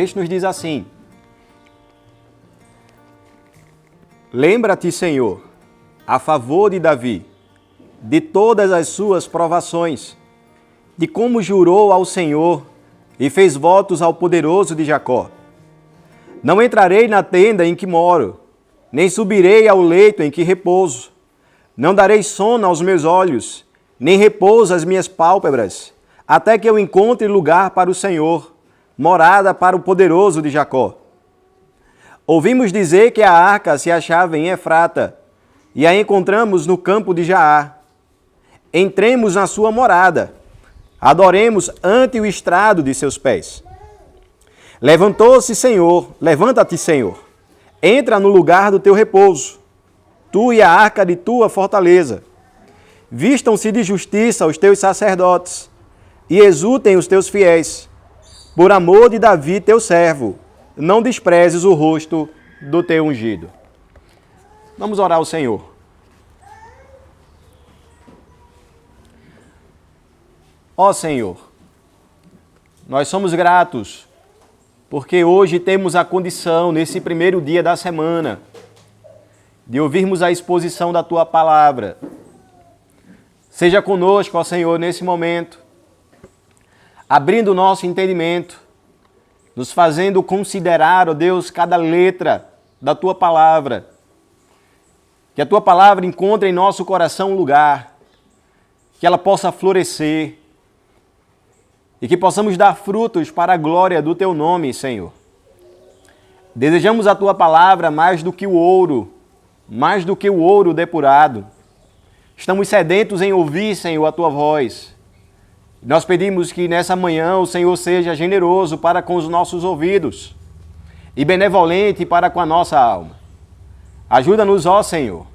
texto nos diz assim: lembra-te, Senhor, a favor de Davi, de todas as suas provações, de como jurou ao Senhor e fez votos ao poderoso de Jacó. Não entrarei na tenda em que moro, nem subirei ao leito em que repouso. Não darei sono aos meus olhos, nem repouso às minhas pálpebras, até que eu encontre lugar para o Senhor, morada para o poderoso de Jacó. Ouvimos dizer que a arca se achava em Efrata, e a encontramos no campo de Jaar. Entremos na sua morada, adoremos ante o estrado de seus pés. Levanta-te, Senhor, entra no lugar do teu repouso, tu e a arca de tua fortaleza. Vistam-se de justiça os teus sacerdotes, e exultem os teus fiéis. Por amor de Davi, teu servo, não desprezes o rosto do teu ungido. Vamos orar ao Senhor. Ó Senhor, nós somos gratos, porque hoje temos a condição, nesse primeiro dia da semana, de ouvirmos a exposição da Tua Palavra. Seja conosco, ó Senhor, nesse momento, abrindo o nosso entendimento, nos fazendo considerar, ó Deus, cada letra da Tua Palavra. Que a Tua Palavra encontre em nosso coração um lugar, que ela possa florescer, e que possamos dar frutos para a glória do Teu nome, Senhor. Desejamos a Tua Palavra mais do que o ouro depurado. Estamos sedentos em ouvir, Senhor, a Tua voz. Nós pedimos que nessa manhã o Senhor seja generoso para com os nossos ouvidos e benevolente para com a nossa alma. Ajuda-nos, ó Senhor,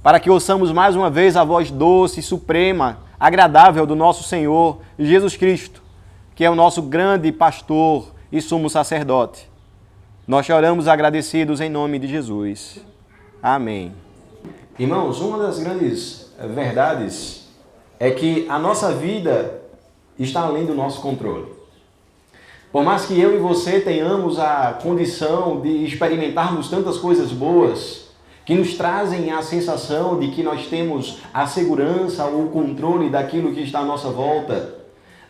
para que ouçamos mais uma vez a voz doce, suprema, agradável do nosso Senhor Jesus Cristo, que é o nosso grande pastor e sumo sacerdote. Nós te oramos agradecidos em nome de Jesus. Amém. Irmãos, uma das grandes verdades é que a nossa vida está além do nosso controle. Por mais que eu e você tenhamos a condição de experimentarmos tantas coisas boas, que nos trazem a sensação de que nós temos a segurança ou o controle daquilo que está à nossa volta,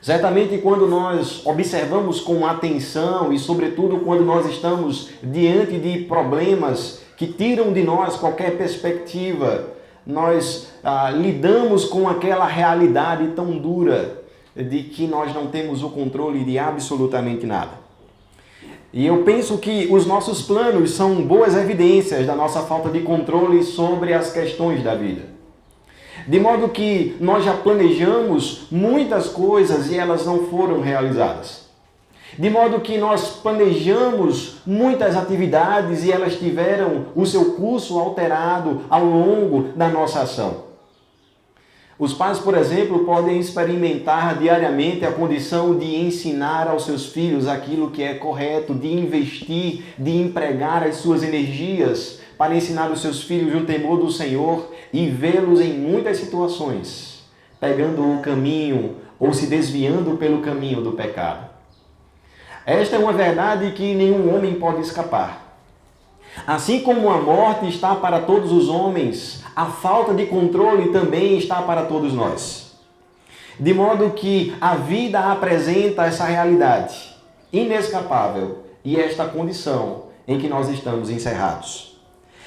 certamente quando nós observamos com atenção e sobretudo quando nós estamos diante de problemas que tiram de nós qualquer perspectiva, nós lidamos com aquela realidade tão dura de que nós não temos o controle de absolutamente nada. E eu penso que os nossos planos são boas evidências da nossa falta de controle sobre as questões da vida. De modo que nós já planejamos muitas coisas e elas não foram realizadas. De modo que nós planejamos muitas atividades e elas tiveram o seu curso alterado ao longo da nossa ação. Os pais, por exemplo, podem experimentar diariamente a condição de ensinar aos seus filhos aquilo que é correto, de investir, de empregar as suas energias para ensinar os seus filhos o temor do Senhor e vê-los em muitas situações pegando o caminho ou se desviando pelo caminho do pecado. Esta é uma verdade que nenhum homem pode escapar. Assim como a morte está para todos os homens, a falta de controle também está para todos nós. De modo que a vida apresenta essa realidade inescapável e esta condição em que nós estamos encerrados.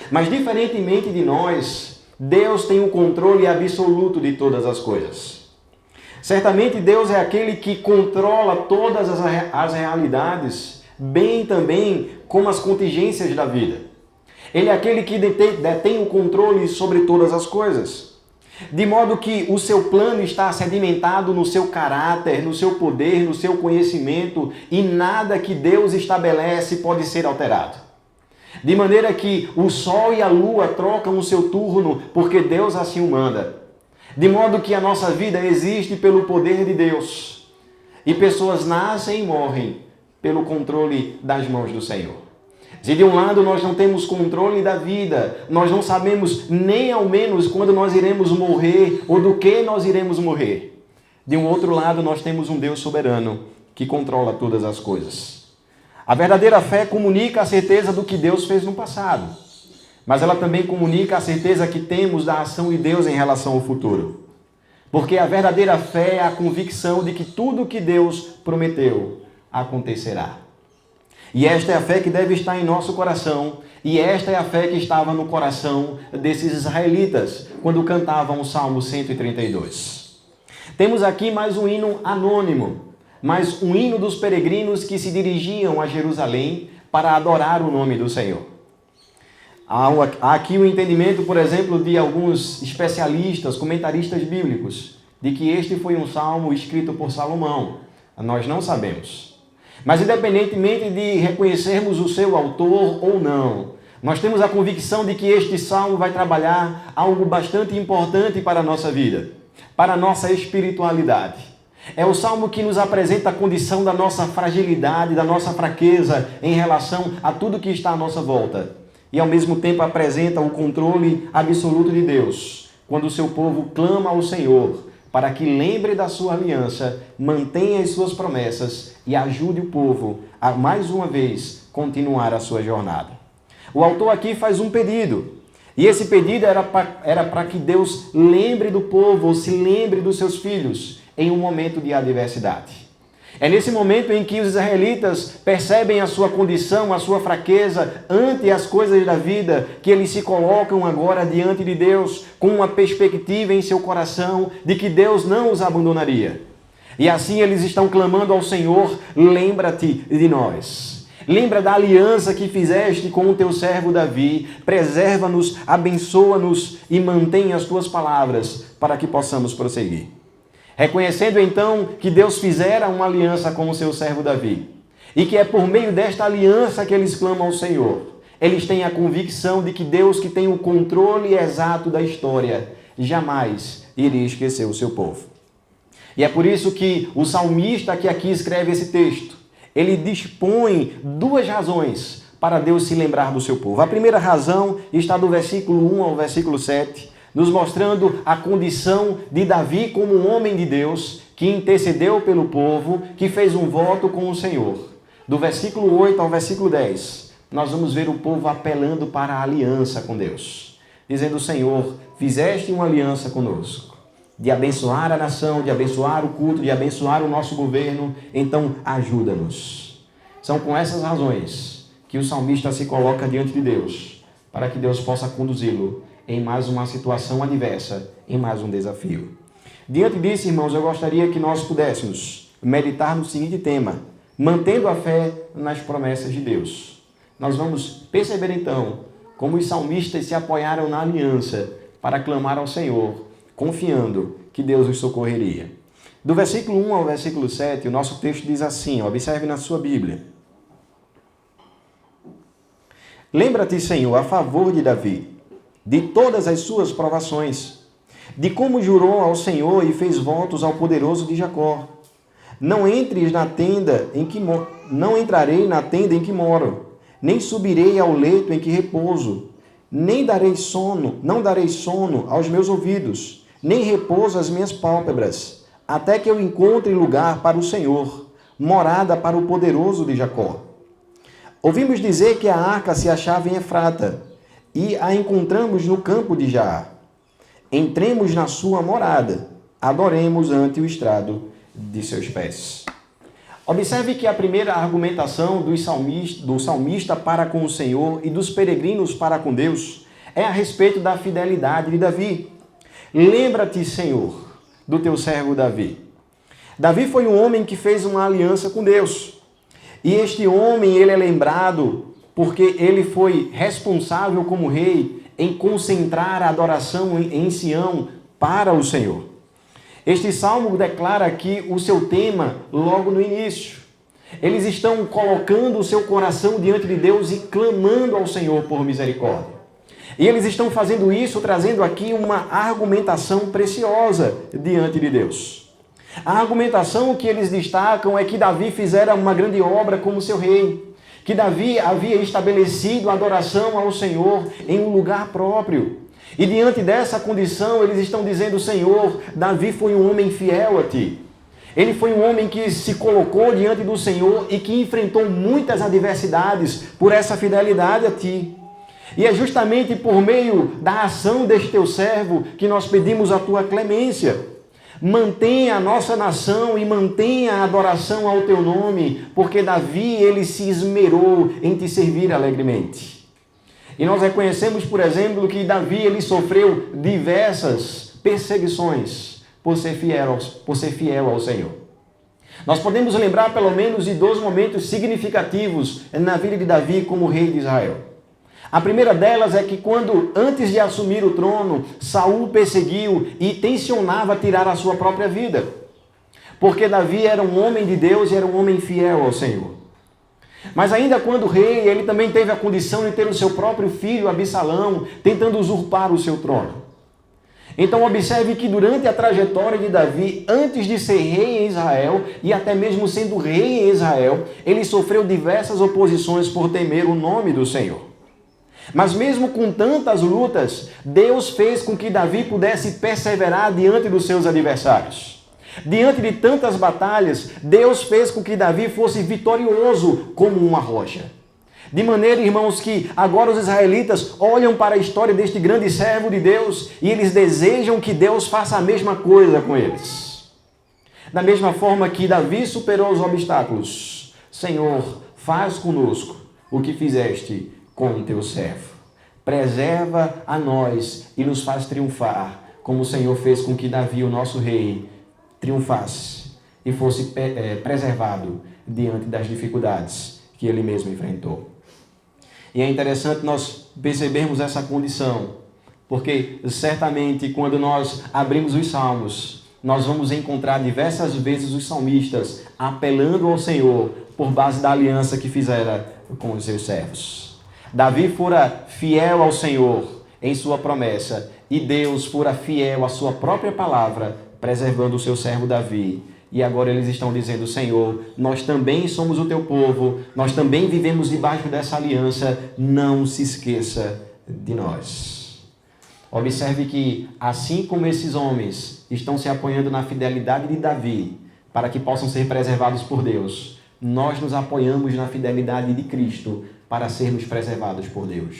Mas diferentemente de nós, Deus tem o controle absoluto de todas as coisas. Certamente Deus é aquele que controla todas as realidades, bem também como as contingências da vida. Ele é aquele que detém o controle sobre todas as coisas. De modo que o seu plano está sedimentado no seu caráter, no seu poder, no seu conhecimento, e nada que Deus estabelece pode ser alterado. De maneira que o sol e a lua trocam o seu turno porque Deus assim o manda. De modo que a nossa vida existe pelo poder de Deus. E pessoas nascem e morrem pelo controle das mãos do Senhor. Se de um lado nós não temos controle da vida, nós não sabemos nem ao menos quando nós iremos morrer ou do que nós iremos morrer. De um outro lado nós temos um Deus soberano que controla todas as coisas. A verdadeira fé comunica a certeza do que Deus fez no passado, mas ela também comunica a certeza que temos da ação de Deus em relação ao futuro. Porque a verdadeira fé é a convicção de que tudo o que Deus prometeu acontecerá. E esta é a fé que deve estar em nosso coração, e esta é a fé que estava no coração desses israelitas, quando cantavam o Salmo 132. Temos aqui mais um hino anônimo, mas um hino dos peregrinos que se dirigiam a Jerusalém para adorar o nome do Senhor. Há aqui o entendimento, por exemplo, de alguns especialistas, comentaristas bíblicos, de que este foi um salmo escrito por Salomão. Nós não sabemos. Mas independentemente de reconhecermos o seu autor ou não, nós temos a convicção de que este salmo vai trabalhar algo bastante importante para a nossa vida, para a nossa espiritualidade. É o salmo que nos apresenta a condição da nossa fragilidade, da nossa fraqueza em relação a tudo que está à nossa volta. E ao mesmo tempo apresenta o controle absoluto de Deus, quando o seu povo clama ao Senhor para que lembre da sua aliança, mantenha as suas promessas e ajude o povo a, mais uma vez, continuar a sua jornada. O autor aqui faz um pedido, e esse pedido era para que Deus lembre do povo, ou se lembre dos seus filhos, em um momento de adversidade. É nesse momento em que os israelitas percebem a sua condição, a sua fraqueza ante as coisas da vida, que eles se colocam agora diante de Deus com uma perspectiva em seu coração de que Deus não os abandonaria. E assim eles estão clamando ao Senhor: lembra-te de nós. Lembra da aliança que fizeste com o teu servo Davi, preserva-nos, abençoa-nos e mantém as tuas palavras para que possamos prosseguir. Reconhecendo então que Deus fizera uma aliança com o seu servo Davi, e que é por meio desta aliança que eles clamam ao Senhor, eles têm a convicção de que Deus, que tem o controle exato da história, jamais iria esquecer o seu povo. E é por isso que o salmista que aqui escreve esse texto, ele dispõe duas razões para Deus se lembrar do seu povo. A primeira razão está do versículo 1 ao versículo 7, nos mostrando a condição de Davi como um homem de Deus, que intercedeu pelo povo, que fez um voto com o Senhor. Do versículo 8 ao versículo 10, nós vamos ver o povo apelando para a aliança com Deus, dizendo: Senhor, fizeste uma aliança conosco, de abençoar a nação, de abençoar o culto, de abençoar o nosso governo, então ajuda-nos. São com essas razões que o salmista se coloca diante de Deus, para que Deus possa conduzi-lo em mais uma situação adversa, em mais um desafio. Diante disso, irmãos, eu gostaria que nós pudéssemos meditar no seguinte tema: mantendo a fé nas promessas de Deus. Nós vamos perceber então como os salmistas se apoiaram na aliança para clamar ao Senhor, confiando que Deus os socorreria. Do versículo 1 ao versículo 7, o nosso texto diz assim, observe na sua Bíblia: lembra-te, Senhor, a favor de Davi, de todas as suas provações, de como jurou ao Senhor e fez votos ao poderoso de Jacó. Não entrarei na tenda em que moro, nem subirei ao leito em que repouso, não darei sono aos meus ouvidos, nem repouso às minhas pálpebras, até que eu encontre lugar para o Senhor, morada para o poderoso de Jacó. Ouvimos dizer que a arca se achava em Efrata, e a encontramos no campo de Jaar. Entremos na sua morada, adoremos ante o estrado de seus pés. Observe que a primeira argumentação do salmista para com o Senhor e dos peregrinos para com Deus é a respeito da fidelidade de Davi. Lembra-te, Senhor, do teu servo Davi. Davi foi um homem que fez uma aliança com Deus. E este homem, ele é lembrado porque ele foi responsável como rei em concentrar a adoração em Sião para o Senhor. Este salmo declara aqui o seu tema logo no início. Eles estão colocando o seu coração diante de Deus e clamando ao Senhor por misericórdia. E eles estão fazendo isso, trazendo aqui uma argumentação preciosa diante de Deus. A argumentação que eles destacam é que Davi fizera uma grande obra como seu rei, que Davi havia estabelecido a adoração ao Senhor em um lugar próprio. E diante dessa condição, eles estão dizendo: Senhor, Davi foi um homem fiel a ti. Ele foi um homem que se colocou diante do Senhor e que enfrentou muitas adversidades por essa fidelidade a ti. E é justamente por meio da ação deste teu servo que nós pedimos a tua clemência. Mantenha a nossa nação e mantenha a adoração ao teu nome, porque Davi, ele se esmerou em te servir alegremente. E nós reconhecemos, por exemplo, que Davi, ele sofreu diversas perseguições por ser fiel ao Senhor. Nós podemos lembrar pelo menos de 2 momentos significativos na vida de Davi como rei de Israel. A primeira delas é que quando, antes de assumir o trono, Saul perseguiu e tensionava tirar a sua própria vida. Porque Davi era um homem de Deus e era um homem fiel ao Senhor. Mas ainda quando rei, ele também teve a condição de ter o seu próprio filho, Absalão, tentando usurpar o seu trono. Então observe que durante a trajetória de Davi, antes de ser rei em Israel, e até mesmo sendo rei em Israel, ele sofreu diversas oposições por temer o nome do Senhor. Mas mesmo com tantas lutas, Deus fez com que Davi pudesse perseverar diante dos seus adversários. Diante de tantas batalhas, Deus fez com que Davi fosse vitorioso como uma rocha. De maneira, irmãos, que agora os israelitas olham para a história deste grande servo de Deus e eles desejam que Deus faça a mesma coisa com eles. Da mesma forma que Davi superou os obstáculos, Senhor, faz conosco o que fizeste com o teu servo. Preserva a nós e nos faz triunfar, como o Senhor fez com que Davi, o nosso rei, triunfasse e fosse preservado diante das dificuldades que ele mesmo enfrentou. E é interessante nós percebermos essa condição, porque certamente quando nós abrimos os Salmos, nós vamos encontrar diversas vezes os salmistas apelando ao Senhor por base da aliança que fizera com os seus servos. Davi fora fiel ao Senhor em sua promessa e Deus fora fiel à sua própria palavra, preservando o seu servo Davi. E agora eles estão dizendo, Senhor, nós também somos o teu povo, nós também vivemos debaixo dessa aliança, não se esqueça de nós. Observe que, assim como esses homens estão se apoiando na fidelidade de Davi, para que possam ser preservados por Deus, nós nos apoiamos na fidelidade de Cristo para sermos preservados por Deus.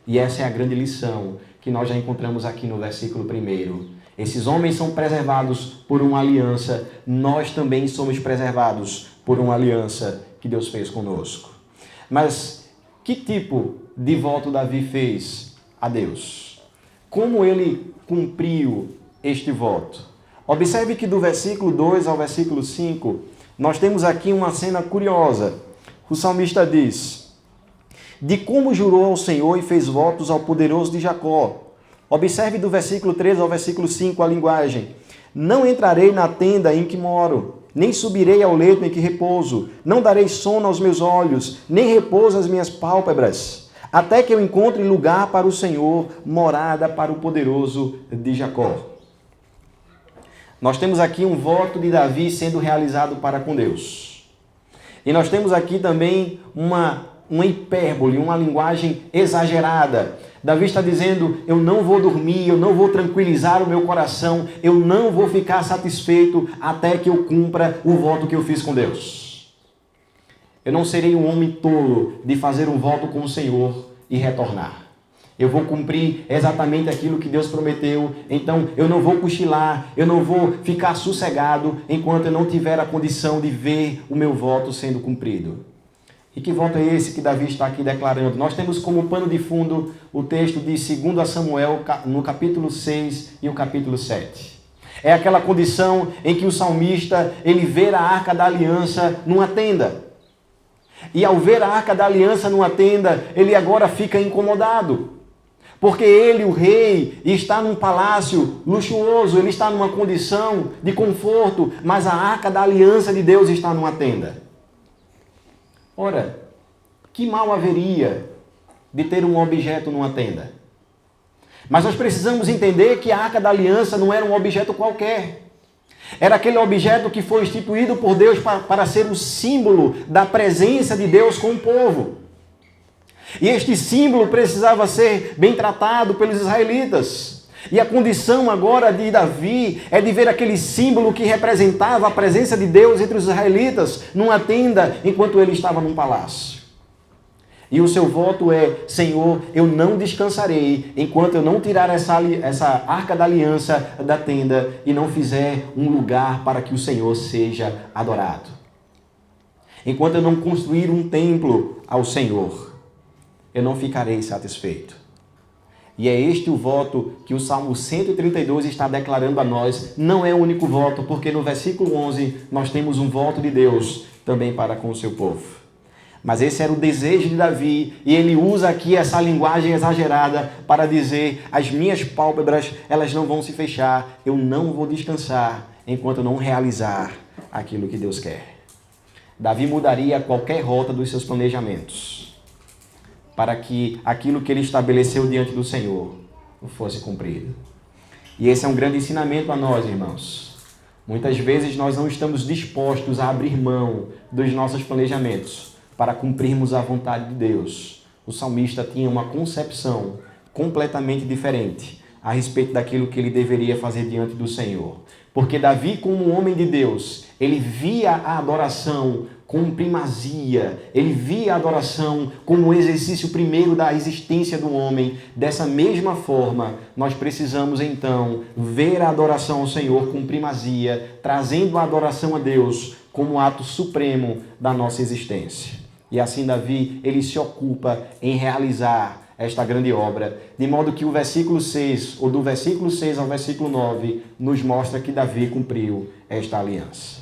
E essa é a grande lição que nós já encontramos aqui no versículo 1. Esses homens são preservados por uma aliança, nós também somos preservados por uma aliança que Deus fez conosco. Mas que tipo de voto Davi fez a Deus? Como ele cumpriu este voto? Observe que do versículo 2 ao versículo 5, nós temos aqui uma cena curiosa. O salmista diz, de como jurou ao Senhor e fez votos ao poderoso de Jacó. Observe do versículo 3 ao versículo 5 a linguagem. Não entrarei na tenda em que moro, nem subirei ao leito em que repouso. Não darei sono aos meus olhos, nem repouso às minhas pálpebras, até que eu encontre lugar para o Senhor, morada para o poderoso de Jacó. Nós temos aqui um voto de Davi sendo realizado para com Deus. E nós temos aqui também uma hipérbole, uma linguagem exagerada. Davi está dizendo, eu não vou dormir, eu não vou tranquilizar o meu coração, eu não vou ficar satisfeito até que eu cumpra o voto que eu fiz com Deus. Eu não serei um homem tolo de fazer um voto com o Senhor e retornar. Eu vou cumprir exatamente aquilo que Deus prometeu, então eu não vou cochilar, eu não vou ficar sossegado enquanto eu não tiver a condição de ver o meu voto sendo cumprido. E que voto é esse que Davi está aqui declarando? Nós temos como pano de fundo o texto de 2 Samuel, no capítulo 6 e o capítulo 7. É aquela condição em que o salmista, ele vê a Arca da Aliança numa tenda. E ao ver a Arca da Aliança numa tenda, ele agora fica incomodado. Porque ele, o rei, está num palácio luxuoso, ele está numa condição de conforto, mas a Arca da Aliança de Deus está numa tenda. Ora, que mal haveria de ter um objeto numa tenda? Mas nós precisamos entender que a Arca da Aliança não era um objeto qualquer. Era aquele objeto que foi instituído por Deus para ser o símbolo da presença de Deus com o povo. E este símbolo precisava ser bem tratado pelos israelitas. E a condição agora de Davi é de ver aquele símbolo que representava a presença de Deus entre os israelitas numa tenda enquanto ele estava num palácio. E o seu voto é: Senhor, eu não descansarei enquanto eu não tirar essa arca da aliança da tenda e não fizer um lugar para que o Senhor seja adorado. Enquanto eu não construir um templo ao Senhor, eu não ficarei satisfeito. E é este o voto que o Salmo 132 está declarando a nós. Não é o único voto, porque no versículo 11 nós temos um voto de Deus também para com o seu povo. Mas esse era o desejo de Davi, e ele usa aqui essa linguagem exagerada para dizer: as minhas pálpebras, elas não vão se fechar, eu não vou descansar enquanto eu não realizar aquilo que Deus quer. Davi mudaria qualquer rota dos seus planejamentos para que aquilo que ele estabeleceu diante do Senhor fosse cumprido. E esse é um grande ensinamento a nós, irmãos. Muitas vezes nós não estamos dispostos a abrir mão dos nossos planejamentos para cumprirmos a vontade de Deus. O salmista tinha uma concepção completamente diferente a respeito daquilo que ele deveria fazer diante do Senhor. Porque Davi, como um homem de Deus, ele via a adoração com primazia, ele via a adoração como o exercício primeiro da existência do homem. Dessa mesma forma, nós precisamos então ver a adoração ao Senhor com primazia, trazendo a adoração a Deus como ato supremo da nossa existência. E assim Davi, ele se ocupa em realizar esta grande obra, de modo que o versículo 6, ou do versículo 6 ao versículo 9, nos mostra que Davi cumpriu esta aliança.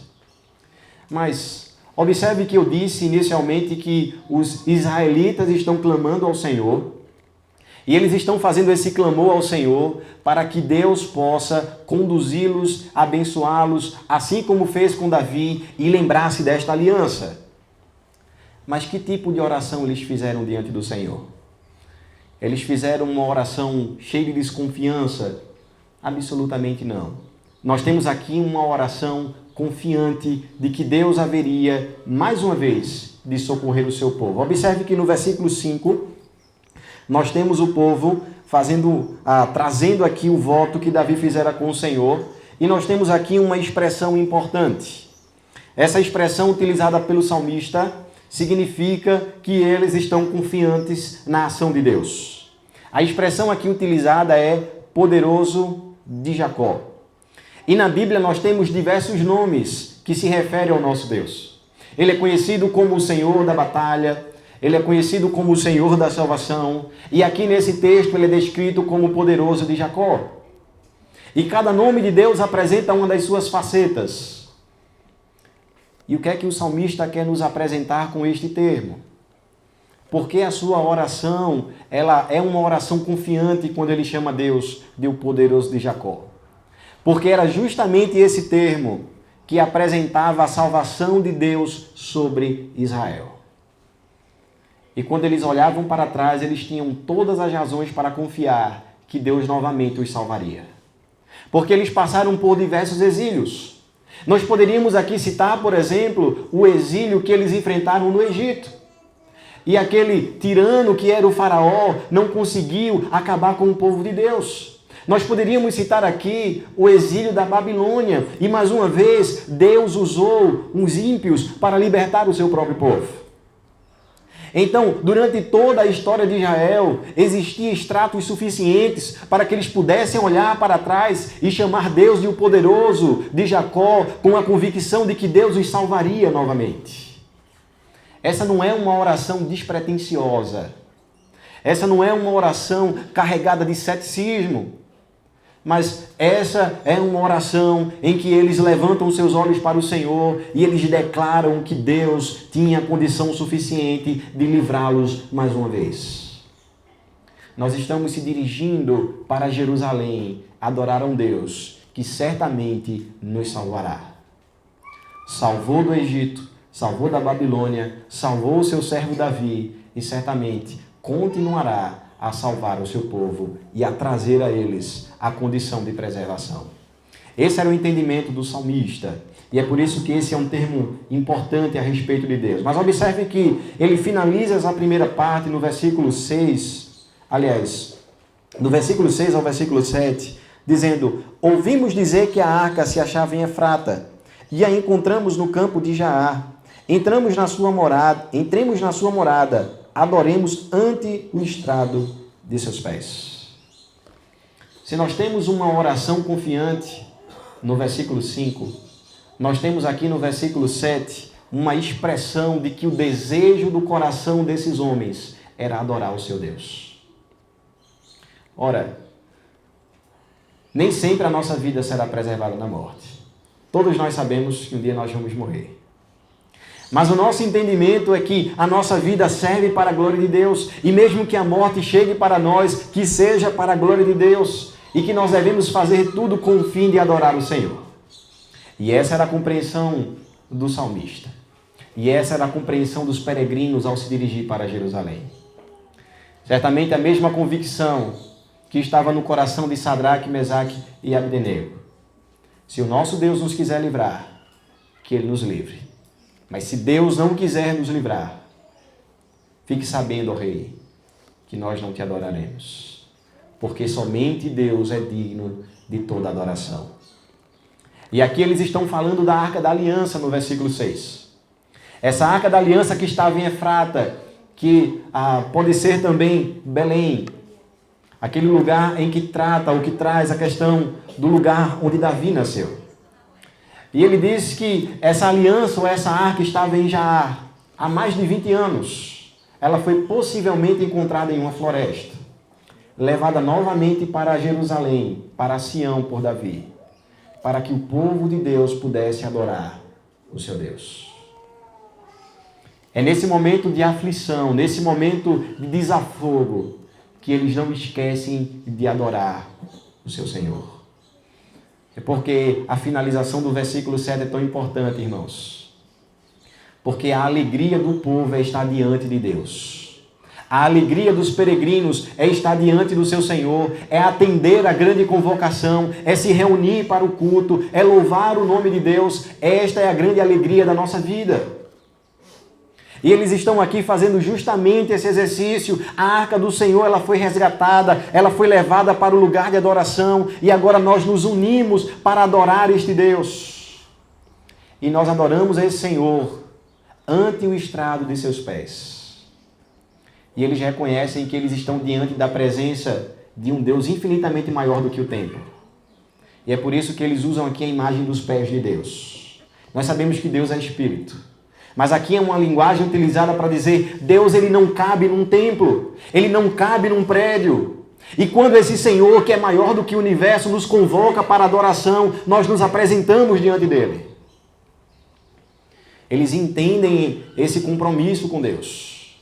Mas observe que eu disse inicialmente que os israelitas estão clamando ao Senhor, e eles estão fazendo esse clamor ao Senhor para que Deus possa conduzi-los, abençoá-los, assim como fez com Davi, e lembrar-se desta aliança. Mas que tipo de oração eles fizeram diante do Senhor? Eles fizeram uma oração cheia de desconfiança? Absolutamente não. Nós temos aqui uma oração confiante de que Deus haveria, mais uma vez, de socorrer o seu povo. Observe que no versículo 5, nós temos o povo trazendo aqui o voto que Davi fizera com o Senhor, e nós temos aqui uma expressão importante. Essa expressão utilizada pelo salmista significa que eles estão confiantes na ação de Deus. A expressão aqui utilizada é poderoso de Jacó. E na Bíblia nós temos diversos nomes que se referem ao nosso Deus. Ele é conhecido como o Senhor da batalha, ele é conhecido como o Senhor da salvação, e aqui nesse texto ele é descrito como o poderoso de Jacó. E cada nome de Deus apresenta uma das suas facetas. E o que é que o salmista quer nos apresentar com este termo? Porque a sua oração, ela é uma oração confiante quando ele chama Deus de o poderoso de Jacó. Porque era justamente esse termo que apresentava a salvação de Deus sobre Israel. E quando eles olhavam para trás, eles tinham todas as razões para confiar que Deus novamente os salvaria. Porque eles passaram por diversos exílios. Nós poderíamos aqui citar, por exemplo, o exílio que eles enfrentaram no Egito. E aquele tirano que era o faraó não conseguiu acabar com o povo de Deus. Nós poderíamos citar aqui o exílio da Babilônia. E mais uma vez, Deus usou os ímpios para libertar o seu próprio povo. Então, durante toda a história de Israel, existiam estratos suficientes para que eles pudessem olhar para trás e chamar Deus de o poderoso de Jacó, com a convicção de que Deus os salvaria novamente. Essa não é uma oração despretensiosa. Essa não é uma oração carregada de ceticismo. Mas essa é uma oração em que eles levantam seus olhos para o Senhor e eles declaram que Deus tinha condição suficiente de livrá-los mais uma vez. Nós estamos se dirigindo para Jerusalém, adorar a um Deus que certamente nos salvará. Salvou do Egito, salvou da Babilônia, salvou o seu servo Davi e certamente continuará a salvar o seu povo e a trazer a eles a condição de preservação. Esse era o entendimento do salmista. E é por isso que esse é um termo importante a respeito de Deus. Mas observe que ele finaliza essa primeira parte no versículo 6. Aliás, do versículo 6 ao versículo 7, dizendo: ouvimos dizer que a arca se achava em Efrata, e a encontramos no campo de Jaar. Entremos na sua morada, adoremos ante o estrado de seus pés. Se nós temos uma oração confiante no versículo 5, nós temos aqui no versículo 7 uma expressão de que o desejo do coração desses homens era adorar o seu Deus. Ora, nem sempre a nossa vida será preservada da morte. Todos nós sabemos que um dia nós vamos morrer. Mas o nosso entendimento é que a nossa vida serve para a glória de Deus. E mesmo que a morte chegue para nós, que seja para a glória de Deus. E que nós devemos fazer tudo com o fim de adorar o Senhor. E essa era a compreensão do salmista. E essa era a compreensão dos peregrinos ao se dirigir para Jerusalém. Certamente a mesma convicção que estava no coração de Sadraque, Mesaque e Abdenego. Se o nosso Deus nos quiser livrar, que Ele nos livre. Mas se Deus não quiser nos livrar, fique sabendo, ó Rei, que nós não te adoraremos. Porque somente Deus é digno de toda adoração. E aqui eles estão falando da Arca da Aliança no versículo 6. Essa Arca da Aliança que estava em Efrata, que pode ser também Belém. Aquele lugar em que trata, ou que traz a questão do lugar onde Davi nasceu. E ele diz que essa aliança ou essa arca estava em Jaar há mais de 20 anos. Ela foi possivelmente encontrada em uma floresta, levada novamente para Jerusalém, para Sião por Davi, para que o povo de Deus pudesse adorar o seu Deus. É nesse momento de aflição, nesse momento de desafogo, que eles não esquecem de adorar o seu Senhor. É porque a finalização do versículo 7 é tão importante, irmãos. Porque a alegria do povo é estar diante de Deus. A alegria dos peregrinos é estar diante do seu Senhor, é atender a grande convocação, é se reunir para o culto, é louvar o nome de Deus. Esta é a grande alegria da nossa vida. E eles estão aqui fazendo justamente esse exercício. A arca do Senhor, ela foi resgatada, ela foi levada para o lugar de adoração e agora nós nos unimos para adorar este Deus. E nós adoramos esse Senhor ante o estrado de seus pés. E eles reconhecem que eles estão diante da presença de um Deus infinitamente maior do que o templo. E é por isso que eles usam aqui a imagem dos pés de Deus. Nós sabemos que Deus é Espírito. Mas aqui é uma linguagem utilizada para dizer, Deus ele não cabe num templo, ele não cabe num prédio. E quando esse Senhor, que é maior do que o universo, nos convoca para adoração, nós nos apresentamos diante dele. Eles entendem esse compromisso com Deus.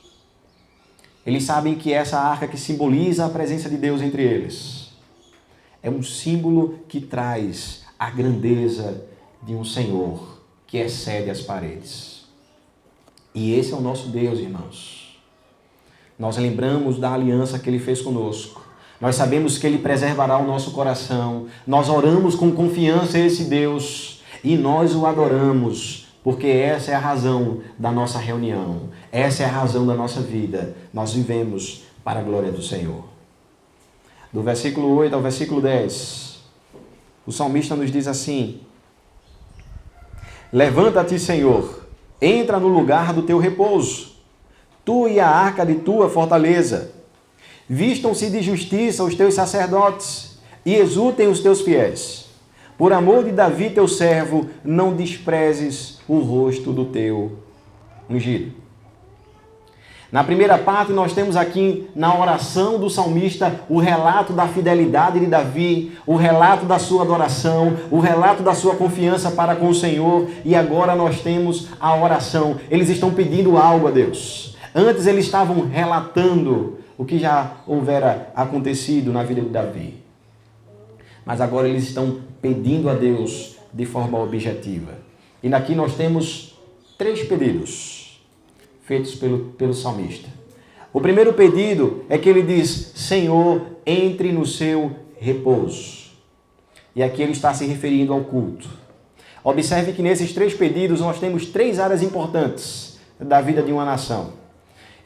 Eles sabem que essa arca que simboliza a presença de Deus entre eles é um símbolo que traz a grandeza de um Senhor que excede as paredes. E esse é o nosso Deus, irmãos. Nós lembramos da aliança que Ele fez conosco. Nós sabemos que Ele preservará o nosso coração. Nós oramos com confiança a esse Deus. E nós o adoramos, porque essa é a razão da nossa reunião. Essa é a razão da nossa vida. Nós vivemos para a glória do Senhor. Do versículo 8 ao versículo 10, o salmista nos diz assim: levanta-te, Senhor, entra no lugar do teu repouso, tu e a arca de tua fortaleza. Vistam-se de justiça os teus sacerdotes e exultem os teus fiéis. Por amor de Davi, teu servo, não desprezes o rosto do teu ungido. Na primeira parte, nós temos aqui, na oração do salmista, o relato da fidelidade de Davi, o relato da sua adoração, o relato da sua confiança para com o Senhor. E agora nós temos a oração. Eles estão pedindo algo a Deus. Antes eles estavam relatando o que já houvera acontecido na vida de Davi. Mas agora eles estão pedindo a Deus de forma objetiva. E aqui nós temos 3 pedidos feitos pelo salmista. O primeiro pedido é que ele diz: Senhor, entre no seu repouso. E aqui ele está se referindo ao culto. Observe que nesses 3 pedidos nós temos 3 áreas importantes da vida de uma nação.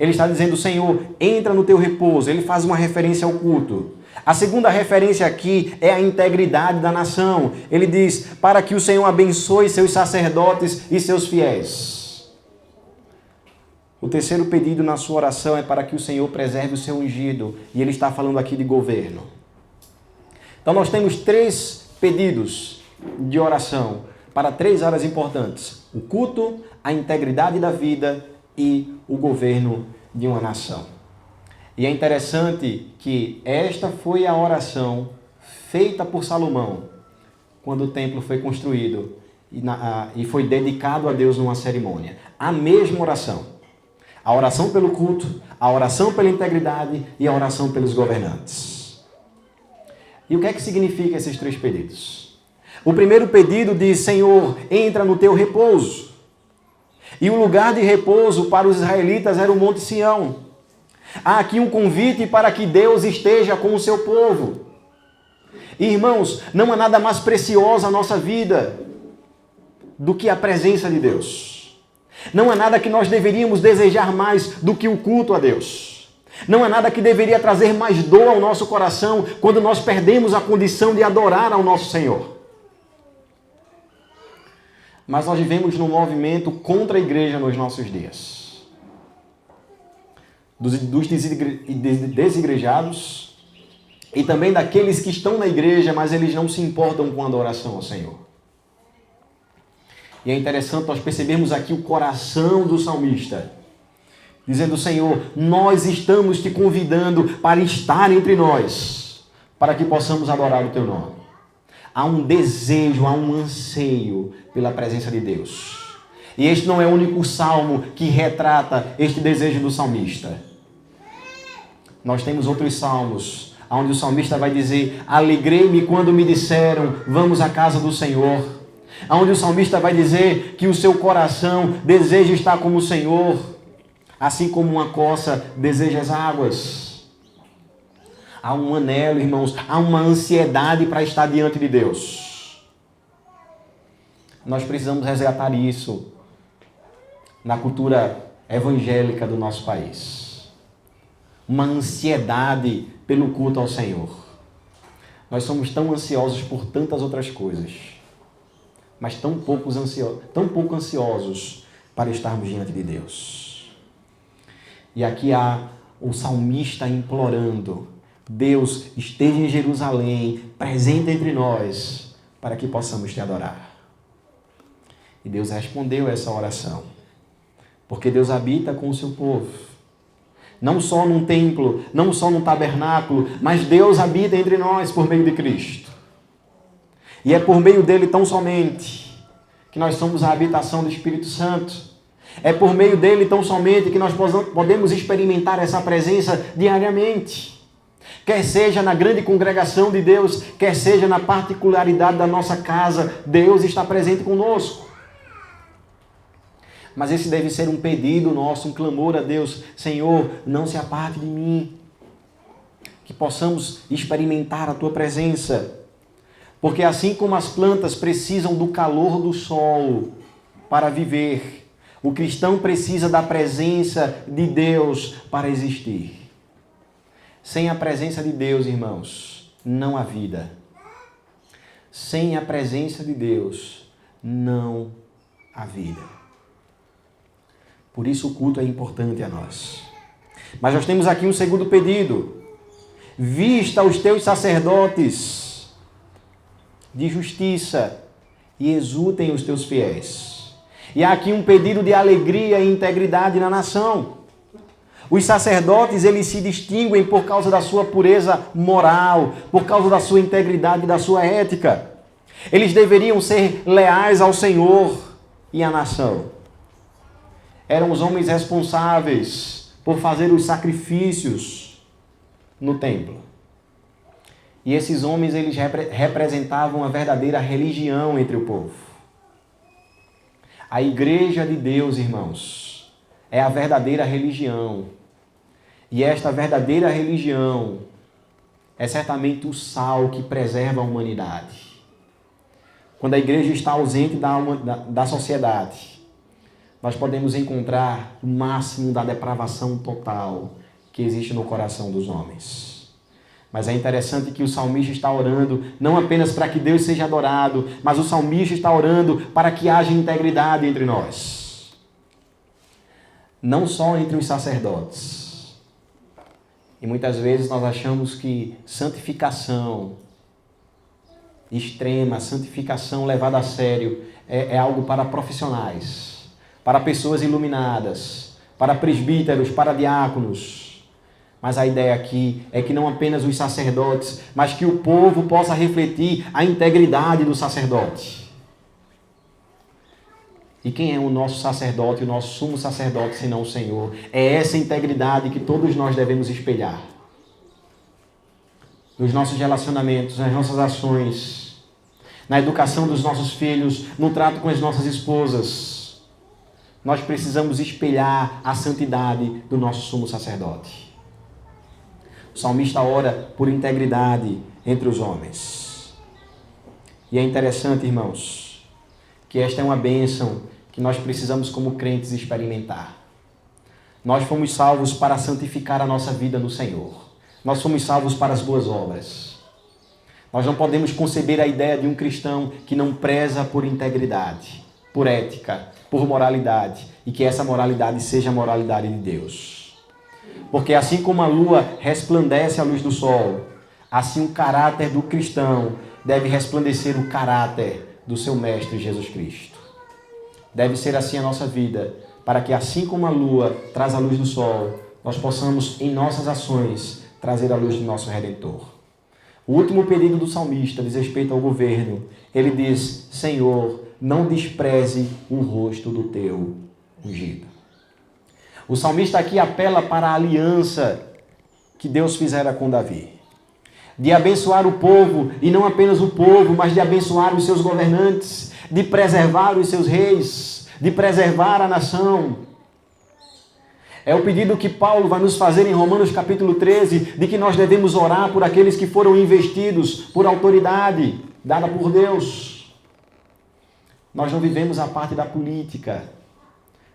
Ele está dizendo: Senhor, entra no teu repouso. Ele faz uma referência ao culto. A segunda referência aqui é a integridade da nação. Ele diz, para que o Senhor abençoe seus sacerdotes e seus fiéis. O terceiro pedido na sua oração é para que o Senhor preserve o seu ungido. E ele está falando aqui de governo. Então nós temos 3 pedidos de oração para 3 áreas importantes. O culto, a integridade da vida e o governo de uma nação. E é interessante que esta foi a oração feita por Salomão quando o templo foi construído e foi dedicado a Deus numa cerimônia. A mesma oração. A oração pelo culto, a oração pela integridade e a oração pelos governantes. E o que é que significa esses 3 pedidos? O primeiro pedido diz, Senhor, entra no teu repouso. E o lugar de repouso para os israelitas era o Monte Sião. Há aqui um convite para que Deus esteja com o seu povo. Irmãos, não há nada mais precioso na nossa vida do que a presença de Deus. Não há nada que nós deveríamos desejar mais do que o culto a Deus. Não há nada que deveria trazer mais dor ao nosso coração quando nós perdemos a condição de adorar ao nosso Senhor. Mas nós vivemos num movimento contra a igreja nos nossos dias. Dos desigrejados e também daqueles que estão na igreja, mas eles não se importam com a adoração ao Senhor. E é interessante nós percebermos aqui o coração do salmista, dizendo, Senhor, nós estamos te convidando para estar entre nós, para que possamos adorar o teu nome. Há um desejo, há um anseio pela presença de Deus. E este não é o único salmo que retrata este desejo do salmista. Nós temos outros salmos, onde o salmista vai dizer, alegrei-me quando me disseram, vamos à casa do Senhor. Onde o salmista vai dizer que o seu coração deseja estar como o Senhor, assim como uma coça deseja as águas. Há um anelo, irmãos, há uma ansiedade para estar diante de Deus. Nós precisamos resgatar isso na cultura evangélica do nosso país. Uma ansiedade pelo culto ao Senhor. Nós somos tão ansiosos por tantas outras coisas, mas tão pouco ansiosos para estarmos diante de Deus. E aqui há o salmista implorando, Deus esteja em Jerusalém, presente entre nós, para que possamos te adorar. E Deus respondeu essa oração, porque Deus habita com o seu povo. Não só num templo, não só num tabernáculo, mas Deus habita entre nós por meio de Cristo. E é por meio dele tão somente que nós somos a habitação do Espírito Santo. É por meio dele tão somente que nós podemos experimentar essa presença diariamente. Quer seja na grande congregação de Deus, quer seja na particularidade da nossa casa, Deus está presente conosco. Mas esse deve ser um pedido nosso, um clamor a Deus. Senhor, não se aparte de mim. Que possamos experimentar a tua presença. Porque assim como as plantas precisam do calor do sol para viver, o cristão precisa da presença de Deus para existir. Sem a presença de Deus, irmãos, não há vida. Sem a presença de Deus, não há vida. Por isso o culto é importante a nós. Mas nós temos aqui um segundo pedido. Vista os teus sacerdotes de justiça e exultem os teus fiéis. E há aqui um pedido de alegria e integridade na nação. Os sacerdotes, eles se distinguem por causa da sua pureza moral, por causa da sua integridade e da sua ética. Eles deveriam ser leais ao Senhor e à nação. Eram os homens responsáveis por fazer os sacrifícios no templo. E esses homens, eles representavam a verdadeira religião entre o povo. A igreja de Deus, irmãos, é a verdadeira religião. E esta verdadeira religião é certamente o sal que preserva a humanidade. Quando a igreja está ausente da sociedade, nós podemos encontrar o máximo da depravação total que existe no coração dos homens. Mas é interessante que o salmista está orando não apenas para que Deus seja adorado, mas o salmista está orando para que haja integridade entre nós. Não só entre os sacerdotes. E muitas vezes nós achamos que santificação extrema, santificação levada a sério, é algo para profissionais, para pessoas iluminadas, para presbíteros, para diáconos. Mas a ideia aqui é que não apenas os sacerdotes, mas que o povo possa refletir a integridade do sacerdote. E quem é o nosso sacerdote, o nosso sumo sacerdote, senão o Senhor? É essa integridade que todos nós devemos espelhar. Nos nossos relacionamentos, nas nossas ações, na educação dos nossos filhos, no trato com as nossas esposas. Nós precisamos espelhar a santidade do nosso sumo sacerdote. O salmista ora por integridade entre os homens. E é interessante, irmãos, que esta é uma bênção que nós precisamos como crentes experimentar. Nós fomos salvos para santificar a nossa vida no Senhor. Nós fomos salvos para as boas obras. Nós não podemos conceber a ideia de um cristão que não preza por integridade, por ética, por moralidade, e que essa moralidade seja a moralidade de Deus. Porque assim como a lua resplandece à luz do sol, assim o caráter do cristão deve resplandecer o caráter do seu Mestre Jesus Cristo. Deve ser assim a nossa vida, para que assim como a lua traz a luz do sol, nós possamos em nossas ações trazer a luz do nosso Redentor. O último pedido do salmista diz respeito ao governo. Ele diz: Senhor, não despreze o rosto do teu ungido. O salmista aqui apela para a aliança que Deus fizera com Davi. De abençoar o povo, e não apenas o povo, mas de abençoar os seus governantes, de preservar os seus reis, de preservar a nação. É o pedido que Paulo vai nos fazer em Romanos capítulo 13, de que nós devemos orar por aqueles que foram investidos por autoridade dada por Deus. Nós não vivemos a parte da política.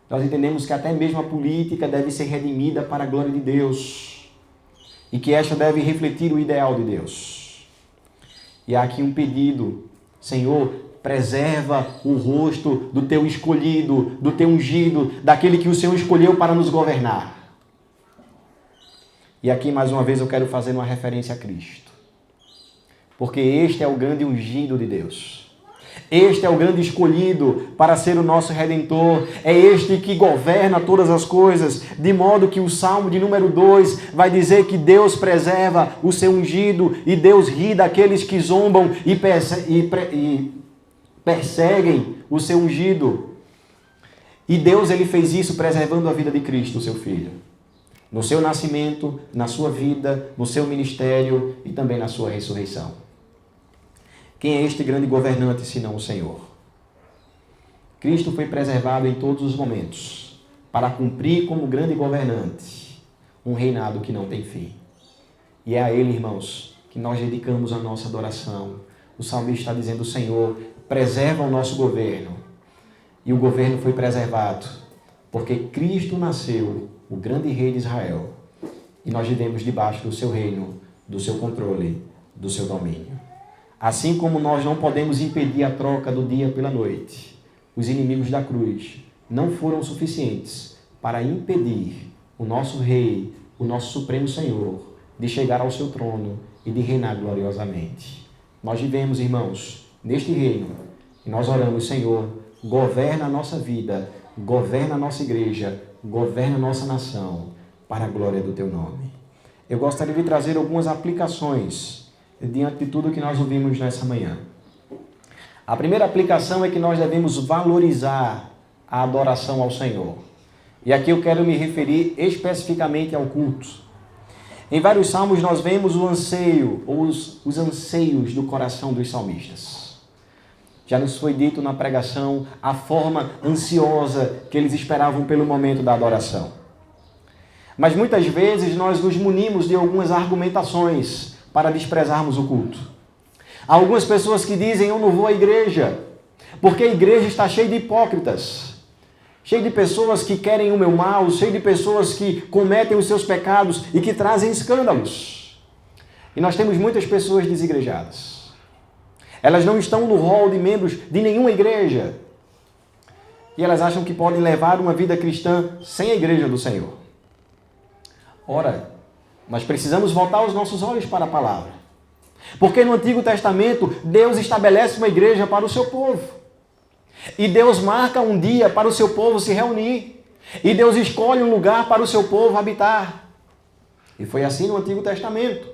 Nós entendemos que até mesmo a política deve ser redimida para a glória de Deus. E que esta deve refletir o ideal de Deus. E há aqui um pedido: Senhor, preserva o rosto do teu escolhido, do teu ungido, daquele que o Senhor escolheu para nos governar. E aqui mais uma vez eu quero fazer uma referência a Cristo. Porque este é o grande ungido de Deus. Este é o grande escolhido para ser o nosso Redentor. É este que governa todas as coisas, de modo que o Salmo de número 2 vai dizer que Deus preserva o seu ungido e Deus ri daqueles que zombam e perseguem o seu ungido. E Deus ele fez isso preservando a vida de Cristo, o seu Filho. No seu nascimento, na sua vida, no seu ministério e também na sua ressurreição. Quem é este grande governante, senão o Senhor? Cristo foi preservado em todos os momentos, para cumprir como grande governante um reinado que não tem fim. E é a Ele, irmãos, que nós dedicamos a nossa adoração. O salmista está dizendo: Senhor, preserva o nosso governo. E o governo foi preservado, porque Cristo nasceu, o grande rei de Israel, e nós vivemos debaixo do seu reino, do seu controle, do seu domínio. Assim como nós não podemos impedir a troca do dia pela noite, os inimigos da cruz não foram suficientes para impedir o nosso Rei, o nosso Supremo Senhor, de chegar ao seu trono e de reinar gloriosamente. Nós vivemos, irmãos, neste reino, e nós oramos: Senhor, governa a nossa vida, governa a nossa igreja, governa a nossa nação, para a glória do teu nome. Eu gostaria de trazer algumas aplicações diante de tudo que nós ouvimos nessa manhã. A primeira aplicação é que nós devemos valorizar a adoração ao Senhor. E aqui eu quero me referir especificamente ao culto. Em vários salmos nós vemos o anseio, ou os anseios do coração dos salmistas. Já nos foi dito na pregação a forma ansiosa que eles esperavam pelo momento da adoração. Mas muitas vezes nós nos munimos de algumas argumentações para desprezarmos o culto. Há algumas pessoas que dizem: eu não vou à igreja, porque a igreja está cheia de hipócritas, cheia de pessoas que querem o meu mal, cheia de pessoas que cometem os seus pecados e que trazem escândalos. E nós temos muitas pessoas desigrejadas. Elas não estão no rol de membros de nenhuma igreja. E elas acham que podem levar uma vida cristã sem a igreja do Senhor. Ora, nós precisamos voltar os nossos olhos para a palavra. Porque no Antigo Testamento, Deus estabelece uma igreja para o seu povo. E Deus marca um dia para o seu povo se reunir. E Deus escolhe um lugar para o seu povo habitar. E foi assim no Antigo Testamento.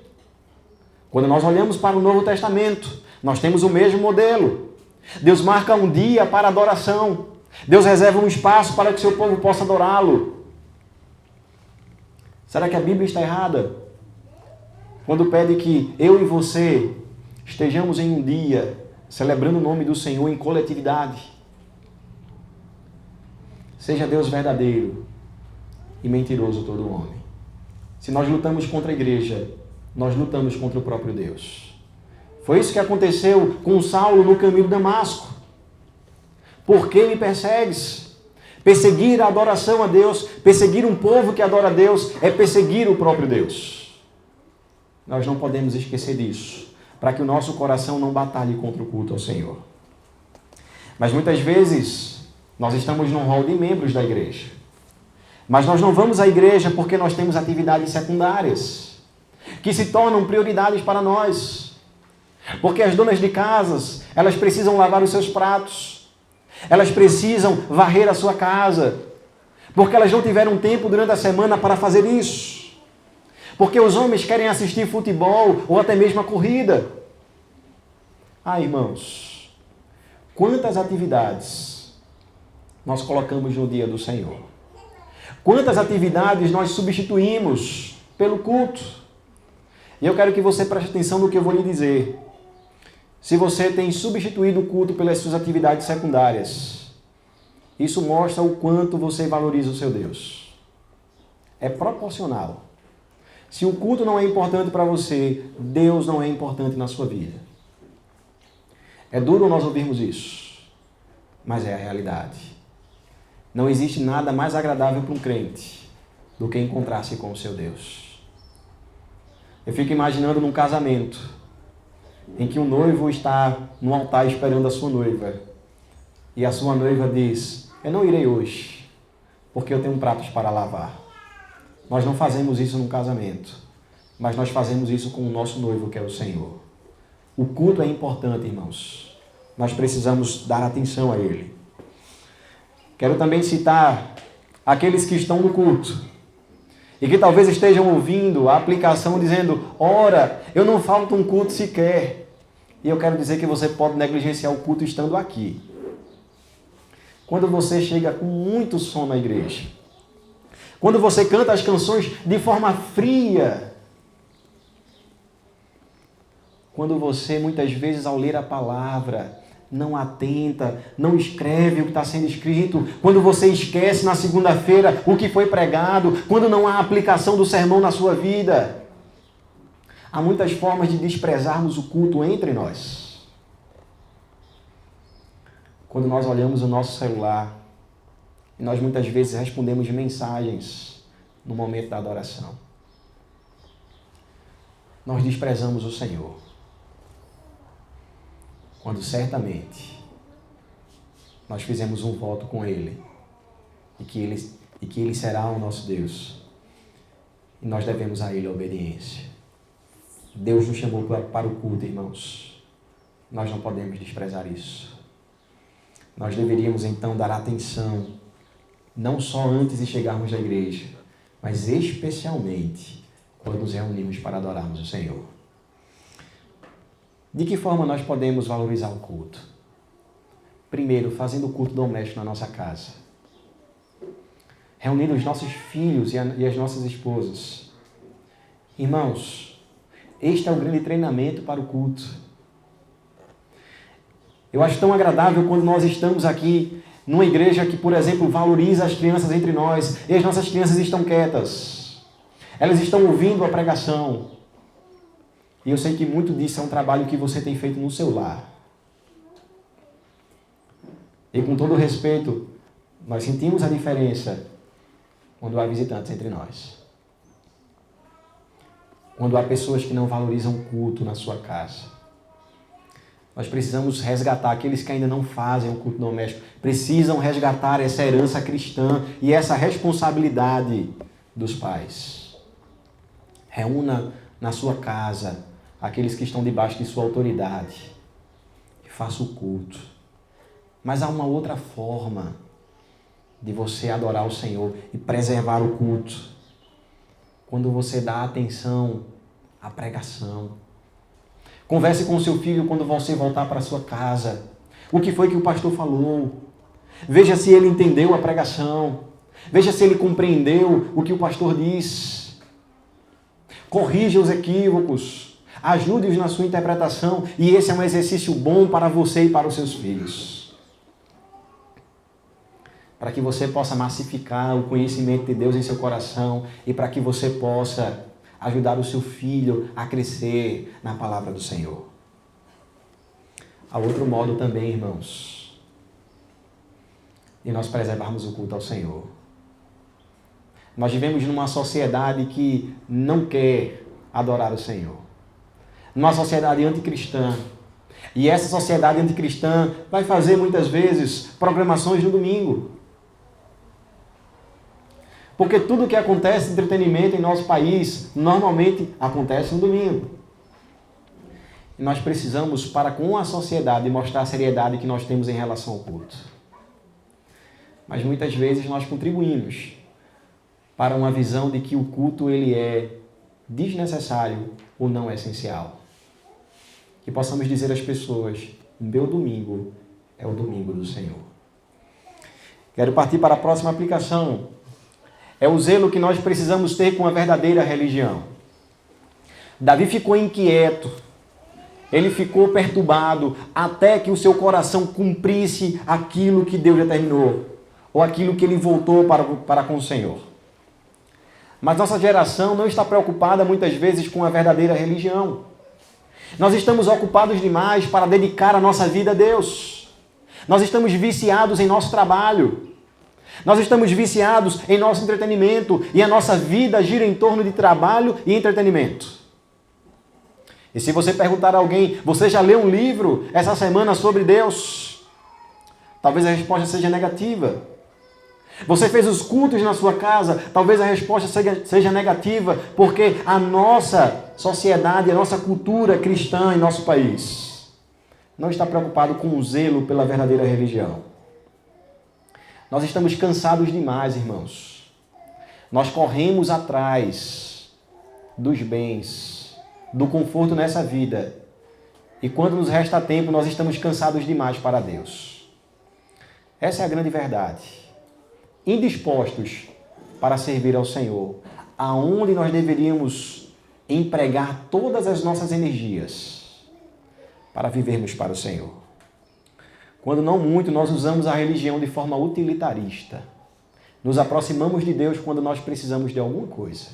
Quando nós olhamos para o Novo Testamento, nós temos o mesmo modelo. Deus marca um dia para adoração. Deus reserva um espaço para que o seu povo possa adorá-lo. Será que a Bíblia está errada? Quando pede que eu e você estejamos em um dia celebrando o nome do Senhor em coletividade. Seja Deus verdadeiro e mentiroso todo homem. Se nós lutamos contra a igreja, nós lutamos contra o próprio Deus. Foi isso que aconteceu com Saulo no caminho de Damasco. Por que me persegues? Perseguir a adoração a Deus, perseguir um povo que adora a Deus, é perseguir o próprio Deus. Nós não podemos esquecer disso, para que o nosso coração não batalhe contra o culto ao Senhor. Mas muitas vezes, nós estamos num rol de membros da igreja. Mas nós não vamos à igreja porque nós temos atividades secundárias, que se tornam prioridades para nós. Porque as donas de casas, elas precisam lavar os seus pratos. Elas precisam varrer a sua casa, porque elas não tiveram tempo durante a semana para fazer isso. Porque os homens querem assistir futebol ou até mesmo a corrida. Ah, irmãos, quantas atividades nós colocamos no dia do Senhor? Quantas atividades nós substituímos pelo culto? E eu quero que você preste atenção no que eu vou lhe dizer. Se você tem substituído o culto pelas suas atividades secundárias, isso mostra o quanto você valoriza o seu Deus. É proporcional. Se o culto não é importante para você, Deus não é importante na sua vida. É duro nós ouvirmos isso, mas é a realidade. Não existe nada mais agradável para um crente do que encontrar-se com o seu Deus. Eu fico imaginando num casamento em que um noivo está no altar esperando a sua noiva. E a sua noiva diz, eu não irei hoje, porque eu tenho pratos para lavar. Nós não fazemos isso num casamento, mas nós fazemos isso com o nosso noivo, que é o Senhor. O culto é importante, irmãos. Nós precisamos dar atenção a ele. Quero também citar aqueles que estão no culto e que talvez estejam ouvindo a aplicação dizendo, ora, eu não falto um culto sequer. E eu quero dizer que você pode negligenciar o culto estando aqui. Quando você chega com muito som na igreja, quando você canta as canções de forma fria, quando você muitas vezes ao ler a palavra não atenta, não escreve o que está sendo escrito, quando você esquece na segunda-feira o que foi pregado, quando não há aplicação do sermão na sua vida. Há muitas formas de desprezarmos o culto entre nós. Quando nós olhamos o nosso celular, e nós muitas vezes respondemos mensagens no momento da adoração, nós desprezamos o Senhor. Quando certamente nós fizemos um voto com Ele e que Ele será o nosso Deus e nós devemos a Ele a obediência. Deus nos chamou para o culto, irmãos. Nós não podemos desprezar isso. Nós deveríamos então dar atenção, não só antes de chegarmos na igreja, mas especialmente quando nos reunimos para adorarmos o Senhor. De que forma nós podemos valorizar o culto? Primeiro, fazendo o culto doméstico na nossa casa. Reunindo os nossos filhos e as nossas esposas. Irmãos, este é o grande treinamento para o culto. Eu acho tão agradável quando nós estamos aqui numa igreja que, por exemplo, valoriza as crianças entre nós e as nossas crianças estão quietas. Elas estão ouvindo a pregação. E eu sei que muito disso é um trabalho que você tem feito no seu lar. E com todo respeito, nós sentimos a diferença quando há visitantes entre nós. quando há pessoas que não valorizam o culto na sua casa. Nós precisamos resgatar aqueles que ainda não fazem o culto doméstico. Precisam resgatar essa herança cristã e essa responsabilidade dos pais. Reúna na sua casa aqueles que estão debaixo de sua autoridade e faça o culto. Mas há uma outra forma de você adorar o Senhor e preservar o culto. Quando você dá atenção à pregação. Converse com o seu filho quando você voltar para a sua casa. O que foi que o pastor falou? Veja se ele entendeu a pregação. Veja se ele compreendeu o que o pastor diz. Corrija os equívocos. Ajude-os na sua interpretação. E esse é um exercício bom para você e para os seus filhos. Para que você possa massificar o conhecimento de Deus em seu coração e para que você possa ajudar o seu filho a crescer na palavra do Senhor. Há outro modo também, irmãos, de nós preservarmos o culto ao Senhor. Nós vivemos numa sociedade que não quer adorar o Senhor. Numa sociedade anticristã. E essa sociedade anticristã vai fazer muitas vezes programações no domingo. Porque tudo que acontece de entretenimento em nosso país, normalmente acontece no domingo. E nós precisamos, para com a sociedade, mostrar a seriedade que nós temos em relação ao culto. Mas muitas vezes nós contribuímos para uma visão de que o culto ele é desnecessário ou não essencial. Que possamos dizer às pessoas, o meu domingo é o domingo do Senhor. Quero partir para a próxima aplicação. É o zelo que nós precisamos ter com a verdadeira religião. Davi ficou inquieto, ele ficou perturbado, até que o seu coração cumprisse aquilo que Deus determinou, ou aquilo que ele voltou para com o Senhor. Mas nossa geração não está preocupada muitas vezes com a verdadeira religião. Nós estamos ocupados demais para dedicar a nossa vida a Deus. Nós estamos viciados em nosso trabalho. Nós estamos viciados em nosso entretenimento e a nossa vida gira em torno de trabalho e entretenimento. E se você perguntar a alguém, você já leu um livro essa semana sobre Deus? Talvez a resposta seja negativa. Você fez os cultos na sua casa? Talvez a resposta seja negativa, porque a nossa sociedade, a nossa cultura cristã em nosso país não está preocupado com o zelo pela verdadeira religião. Nós estamos cansados demais, irmãos. Nós corremos atrás dos bens, do conforto nessa vida. E quando nos resta tempo, nós estamos cansados demais para Deus. Essa é a grande verdade. Indispostos para servir ao Senhor, aonde nós deveríamos empregar todas as nossas energias para vivermos para o Senhor. Quando não muito, nós usamos a religião de forma utilitarista. Nos aproximamos de Deus quando nós precisamos de alguma coisa.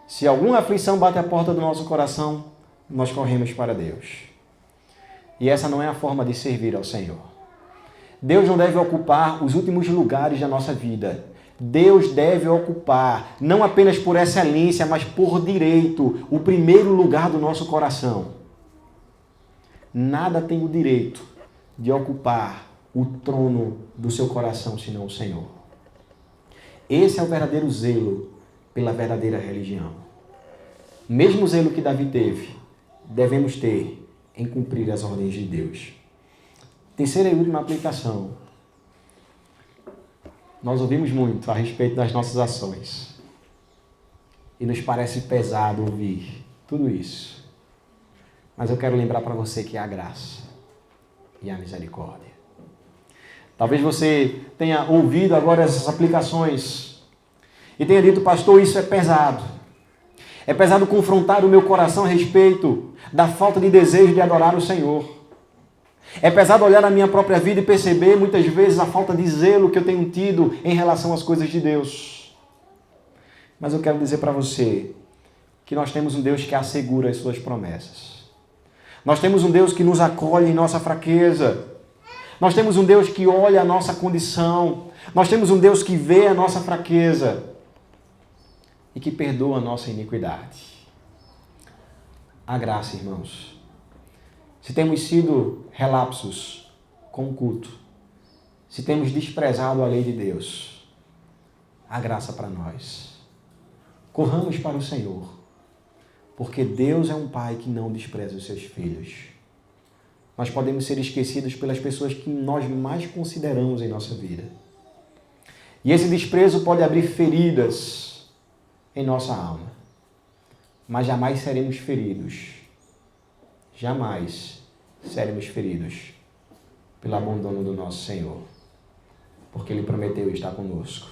Se alguma aflição bate à porta do nosso coração, nós corremos para Deus. E essa não é a forma de servir ao Senhor. Deus não deve ocupar os últimos lugares da nossa vida. Deus deve ocupar, não apenas por excelência, mas por direito, o primeiro lugar do nosso coração. Nada tem o direito de ocupar o trono do seu coração, senão o Senhor. Esse é o verdadeiro zelo pela verdadeira religião. O mesmo zelo que Davi teve, devemos ter em cumprir as ordens de Deus. Terceira e última aplicação. Nós ouvimos muito a respeito das nossas ações. E nos parece pesado ouvir tudo isso. Mas eu quero lembrar para você que há a graça e a misericórdia. Talvez você tenha ouvido agora essas aplicações e tenha dito, pastor, isso é pesado. É pesado confrontar o meu coração a respeito da falta de desejo de adorar o Senhor. É pesado olhar a minha própria vida e perceber muitas vezes a falta de zelo que eu tenho tido em relação às coisas de Deus. Mas eu quero dizer para você que nós temos um Deus que assegura as suas promessas. Nós temos um Deus que nos acolhe em nossa fraqueza. Nós temos um Deus que olha a nossa condição. Nós temos um Deus que vê a nossa fraqueza. e que perdoa a nossa iniquidade. A graça, irmãos. Se temos sido relapsos com o culto, se temos desprezado a lei de Deus, a graça para nós. Corramos para o Senhor, porque Deus é um Pai que não despreza os seus filhos. Nós podemos ser esquecidos pelas pessoas que nós mais consideramos em nossa vida. E esse desprezo pode abrir feridas em nossa alma. Mas jamais seremos feridos. Jamais seremos feridos pelo abandono do nosso Senhor. Porque Ele prometeu estar conosco.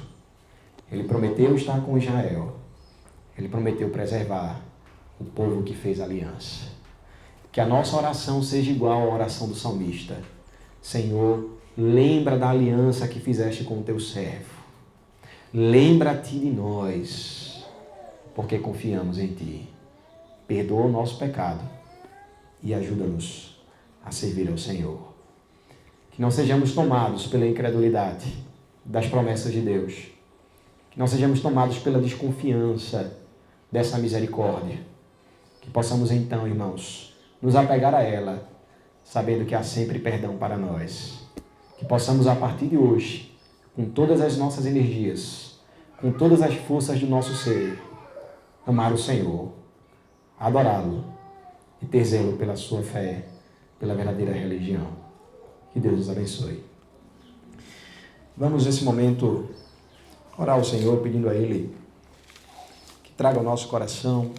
Ele prometeu estar com Israel. Ele prometeu preservar o povo que fez aliança. Que a nossa oração seja igual à oração do salmista. Senhor, lembra da aliança que fizeste com o teu servo. Lembra-te de nós, porque confiamos em Ti. Perdoa o nosso pecado e ajuda-nos a servir ao Senhor. Que não sejamos tomados pela incredulidade das promessas de Deus. Que não sejamos tomados pela desconfiança dessa misericórdia. Que possamos então, irmãos, nos apegar a ela, sabendo que há sempre perdão para nós. Que possamos, a partir de hoje, com todas as nossas energias, com todas as forças do nosso ser, amar o Senhor, adorá-lo e ter zelo pela sua fé, pela verdadeira religião. Que Deus nos abençoe. Vamos, nesse momento, orar ao Senhor, pedindo a Ele que traga ao nosso coração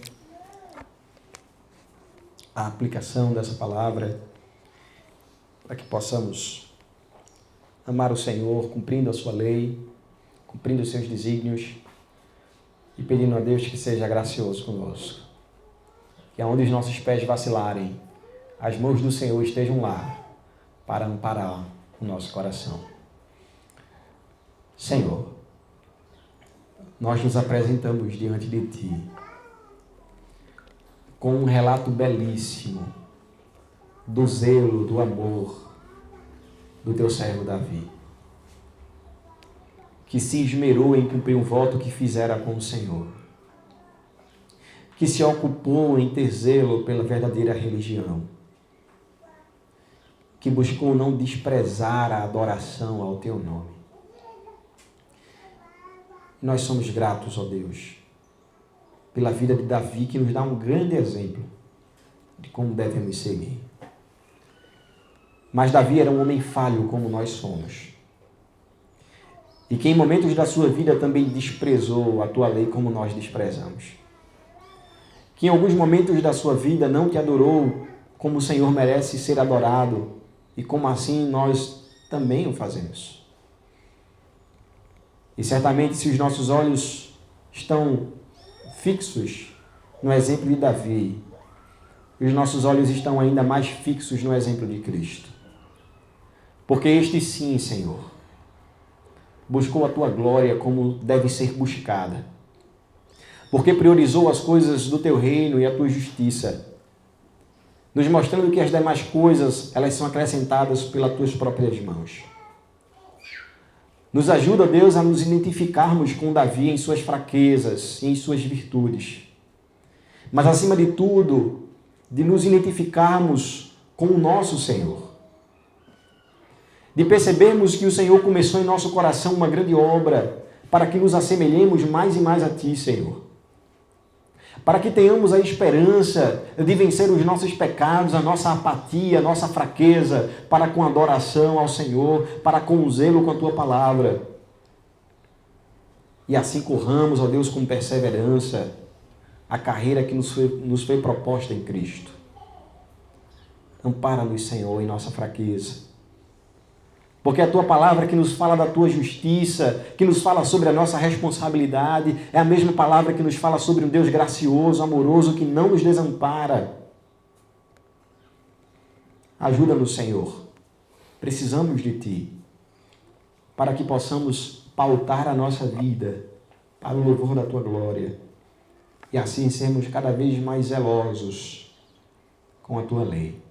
a aplicação dessa palavra, para que possamos amar o Senhor, cumprindo a sua lei, cumprindo os seus desígnios e pedindo a Deus que seja gracioso conosco. Que aonde os nossos pés vacilarem, as mãos do Senhor estejam lá para amparar o nosso coração. Senhor, nós nos apresentamos diante de Ti com um relato belíssimo do zelo, do amor do Teu servo Davi, que se esmerou em cumprir um voto que fizera com o Senhor, que se ocupou em ter zelo pela verdadeira religião, que buscou não desprezar a adoração ao Teu nome. Nós somos gratos, ó Deus, pela vida de Davi, que nos dá um grande exemplo de como devemos seguir. Mas Davi era um homem falho como nós somos. E que em momentos da sua vida também desprezou a Tua lei como nós desprezamos. Que em alguns momentos da sua vida não Te adorou como o Senhor merece ser adorado e como assim nós também o fazemos. E certamente se os nossos olhos estão fixos no exemplo de Davi, os nossos olhos estão ainda mais fixos no exemplo de Cristo. Porque este sim, Senhor, buscou a Tua glória como deve ser buscada. Porque priorizou as coisas do Teu reino e a Tua justiça, nos mostrando que as demais coisas, elas são acrescentadas pelas Tuas próprias mãos. Nos ajuda, Deus, a nos identificarmos com Davi em suas fraquezas e em suas virtudes. Mas, acima de tudo, de nos identificarmos com o nosso Senhor. De percebermos que o Senhor começou em nosso coração uma grande obra para que nos assemelhemos mais e mais a Ti, Senhor. Para que tenhamos a esperança de vencer os nossos pecados, a nossa apatia, a nossa fraqueza, para com adoração ao Senhor, para com o zelo com a Tua palavra. E assim corramos, ó Deus, com perseverança, a carreira que nos foi proposta em Cristo. Ampara-nos, Senhor, em nossa fraqueza. Porque a Tua palavra que nos fala da Tua justiça, que nos fala sobre a nossa responsabilidade, é a mesma palavra que nos fala sobre um Deus gracioso, amoroso, que não nos desampara. Ajuda-nos, Senhor. Precisamos de Ti, para que possamos pautar a nossa vida para o louvor da Tua glória e assim sermos cada vez mais zelosos com a Tua lei.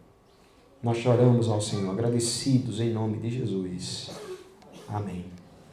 Nós choramos ao Senhor, agradecidos em nome de Jesus. Amém.